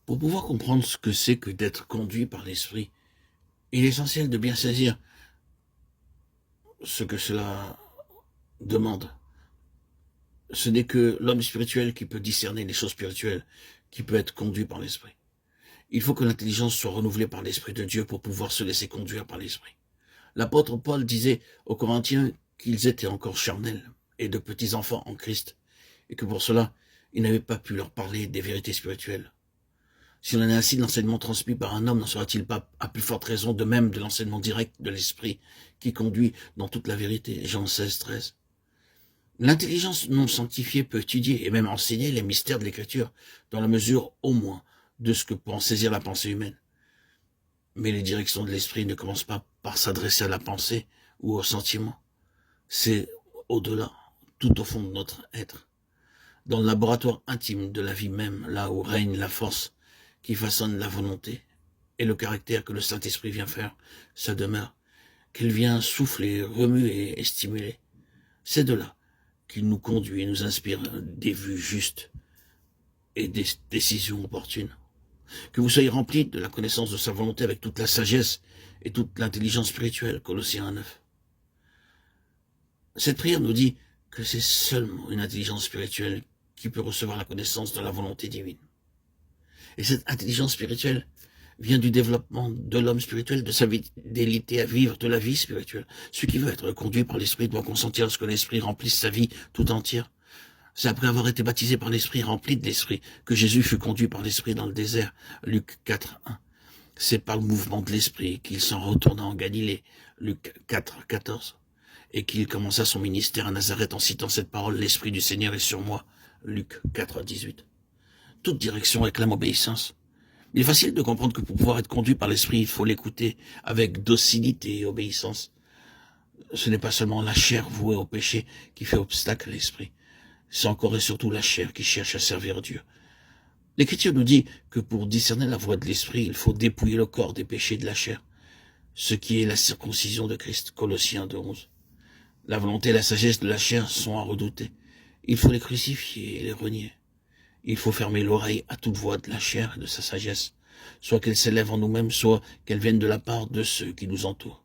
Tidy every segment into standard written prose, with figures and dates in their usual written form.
Pour pouvoir comprendre ce que c'est que d'être conduit par l'esprit, il est essentiel de bien saisir ce que cela demande. Ce n'est que l'homme spirituel qui peut discerner les choses spirituelles, qui peut être conduit par l'esprit. Il faut que l'intelligence soit renouvelée par l'Esprit de Dieu pour pouvoir se laisser conduire par l'Esprit. L'apôtre Paul disait aux Corinthiens qu'ils étaient encore charnels et de petits enfants en Christ, et que pour cela, il n'avait pas pu leur parler des vérités spirituelles. Si l'on est ainsi de l'enseignement transmis par un homme, n'en sera-t-il pas à plus forte raison de même de l'enseignement direct de l'Esprit qui conduit dans toute la vérité? Jean 16, 13. L'intelligence non sanctifiée peut étudier et même enseigner les mystères de l'Écriture, dans la mesure au moins de ce que peut en saisir la pensée humaine. Mais les directions de l'esprit ne commencent pas par s'adresser à la pensée ou au sentiment. C'est au-delà, tout au fond de notre être. Dans le laboratoire intime de la vie même, là où règne la force qui façonne la volonté et le caractère que le Saint-Esprit vient faire sa demeure, qu'il vient souffler, remuer et stimuler. C'est de là qu'il nous conduit et nous inspire des vues justes et des décisions opportunes. Que vous soyez remplis de la connaissance de sa volonté avec toute la sagesse et toute l'intelligence spirituelle, Colossiens 9. Cette prière nous dit que c'est seulement une intelligence spirituelle qui peut recevoir la connaissance de la volonté divine. Et cette intelligence spirituelle vient du développement de l'homme spirituel, de sa fidélité à vivre de la vie spirituelle. Celui qui veut être conduit par l'Esprit doit consentir à ce que l'Esprit remplisse sa vie tout entière. C'est après avoir été baptisé par l'Esprit, rempli de l'Esprit, que Jésus fut conduit par l'Esprit dans le désert. Luc 4, 1. C'est par le mouvement de l'Esprit qu'il s'en retourna en Galilée. Luc 4, 14. Et qu'il commença son ministère à Nazareth en citant cette parole, l'Esprit du Seigneur est sur moi. Luc 4, 18. Toute direction réclame obéissance. Il est facile de comprendre que pour pouvoir être conduit par l'Esprit, il faut l'écouter avec docilité et obéissance. Ce n'est pas seulement la chair vouée au péché qui fait obstacle à l'Esprit. C'est encore et surtout la chair qui cherche à servir Dieu. L'Écriture nous dit que pour discerner la voie de l'Esprit, il faut dépouiller le corps des péchés de la chair, ce qui est la circoncision de Christ, Colossiens 2:11. La volonté et la sagesse de la chair sont à redouter. Il faut les crucifier et les renier. Il faut fermer l'oreille à toute voix de la chair et de sa sagesse, soit qu'elle s'élève en nous-mêmes, soit qu'elle vienne de la part de ceux qui nous entourent.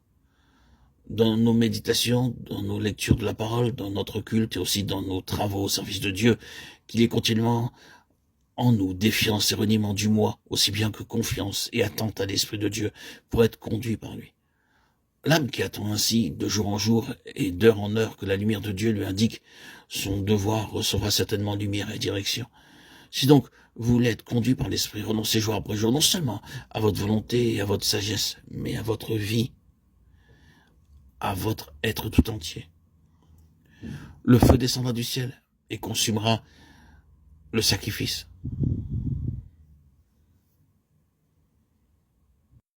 Dans nos méditations, dans nos lectures de la parole, dans notre culte et aussi dans nos travaux au service de Dieu, qu'il y ait continuellement en nous défiance et reniement du moi, aussi bien que confiance et attente à l'Esprit de Dieu pour être conduit par lui. L'âme qui attend ainsi, de jour en jour et d'heure en heure, que la lumière de Dieu lui indique son devoir, recevra certainement lumière et direction. Si donc vous voulez être conduit par l'Esprit, renoncez jour après jour, non seulement à votre volonté et à votre sagesse, mais à votre vie, à votre être tout entier. Le feu descendra du ciel et consumera le sacrifice.